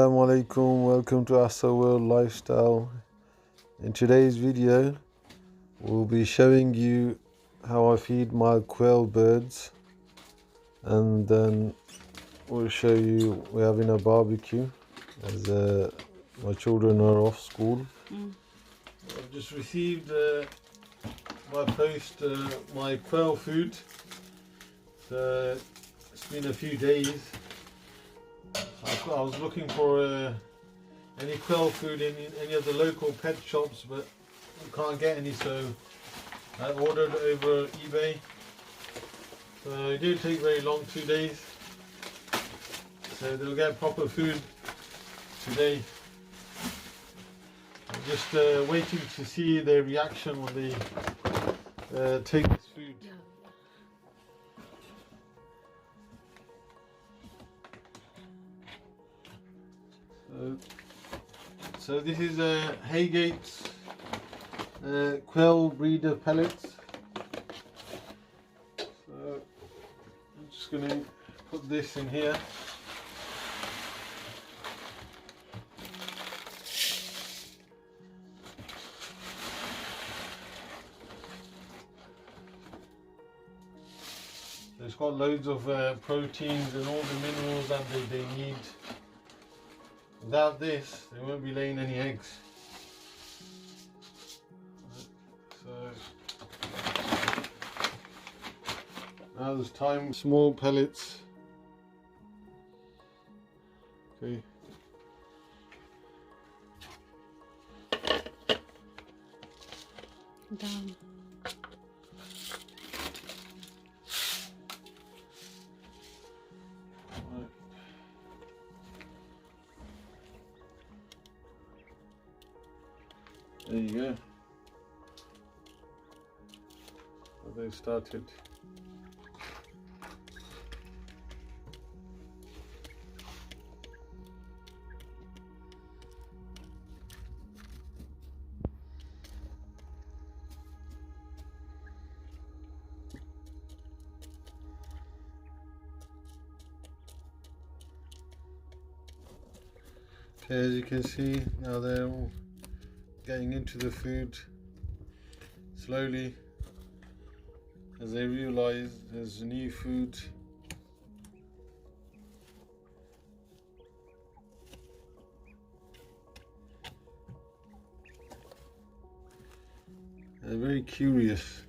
Assalamu alaikum, welcome to AHSA World Lifestyle. In today's video we'll be showing you how I feed my quail birds, and then we'll show you we're having a barbecue as my children are off school. I've just received by post my quail food. So it's been a few days. I was looking for any quail food in any of the local pet shops, but I can't get any, so I ordered over eBay. So it didn't take very long, 2 days. So they'll get proper food today. I'm just waiting to see their reaction when they take this food. So this is Haygate's quail breeder pellets. So I'm just going to put this in here. It's got loads of proteins and all the minerals that they need. Without this, they won't be laying any eggs. So now there's time. Small pellets. Okay. Done. There you go. So they've started. Okay, as you can see, now they're all getting into the food slowly as they realize there's new food. They're very curious.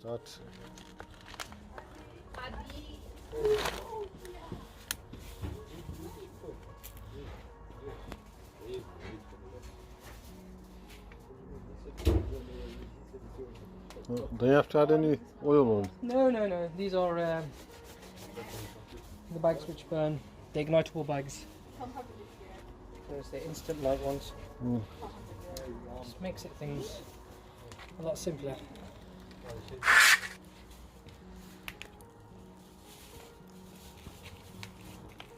Start. Do you have to add any oil on? No. These are the bags which burn, the ignitable bags. There's the instant light ones. Just makes it things a lot simpler.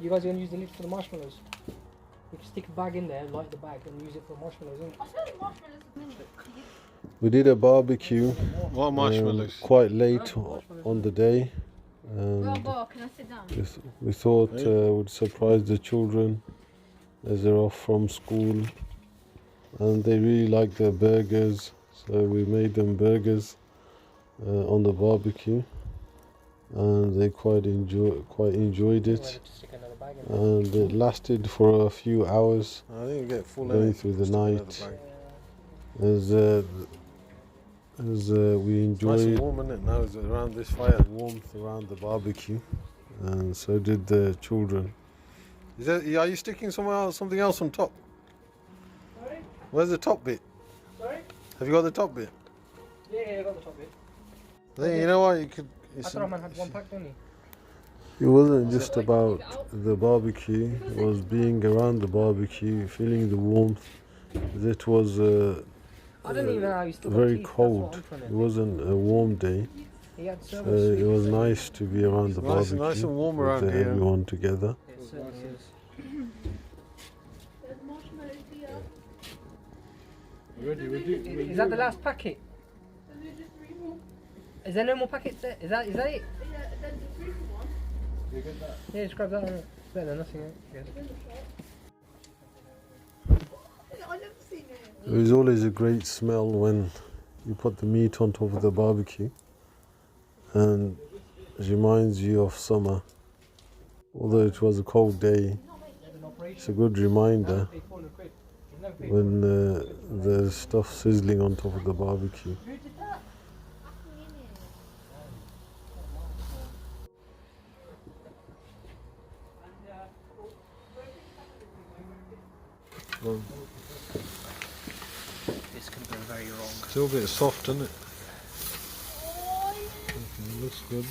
You guys are going to use the lid for the marshmallows? You can stick a bag in there, light the bag, and use it for marshmallows, isn't it? We did a barbecue. What marshmallows? Quite late on the day. Can I sit down? We thought we'd surprise the children as they're off from school, and they really like their burgers, so we made them burgers on the barbecue, and they quite enjoyed it, and it lasted for a few hours. I think you get full going through the night. As we enjoyed. Nice and warm, isn't it? Now it's around this fire. Warmth around the barbecue, and so did the children. Are you sticking something else on top? Sorry? Where's the top bit? Sorry? Have you got the top bit? Yeah, I got the top bit. Then, you know what? You could. I thought I had one pack, didn't you? It wasn't just about the barbecue, it was being around the barbecue, feeling the warmth. It was I don't even know how you still got very teeth. That's cold. what I'm trying to It wasn't a warm day. He had so So much it sweet. was nice to be around the Nice- barbecue. nice and warm with around here. everyone together. It certainly is. There's marshmallows here. Is that the last packet? There's just 3 more. Is there no more packets there? Is that it? Yeah, there's the 3 for one. Yeah, just grab that one. It's better than nothing, I guess. It's in the shop. I've never seen it. There is always a great smell when you put the meat on top of the barbecue, and it reminds you of summer. Although it was a cold day, it's a good reminder when there's stuff sizzling on top of the barbecue. Who did that? Well, This can go very wrong. still a bit soft, isn't it? Okay, looks good.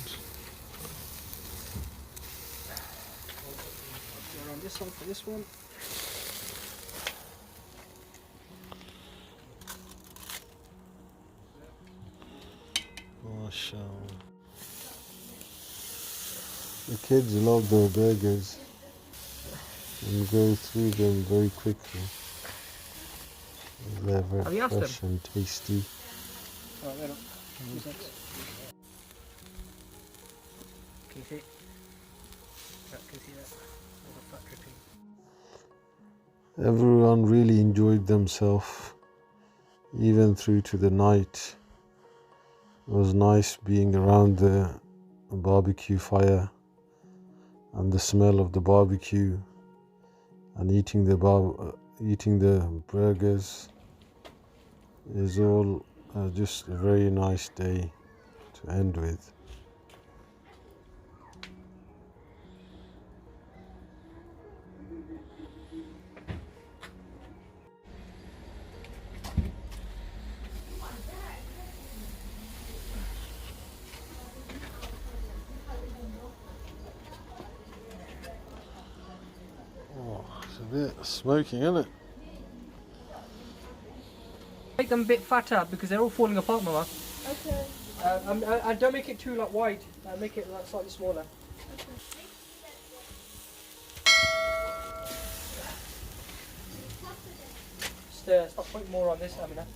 Go around this one for this one. MashaAllah. The kids love their burgers and go through them very quickly. They're Have very you asked fresh and tasty. Oh, wait up. 2 seconds. Can you see it? Yeah, can you see that? All the fat dripping. Everyone really enjoyed themselves, even through to the night. It was nice being around the barbecue fire and the smell of the barbecue and eating the burgers. Is all just a very nice day to end with. Oh, it's a bit smoking, isn't it? Make them a bit fatter because they're all falling apart, Mama. Okay. I don't make it too like wide. Make it like slightly smaller. Just start putting more on this, Amina.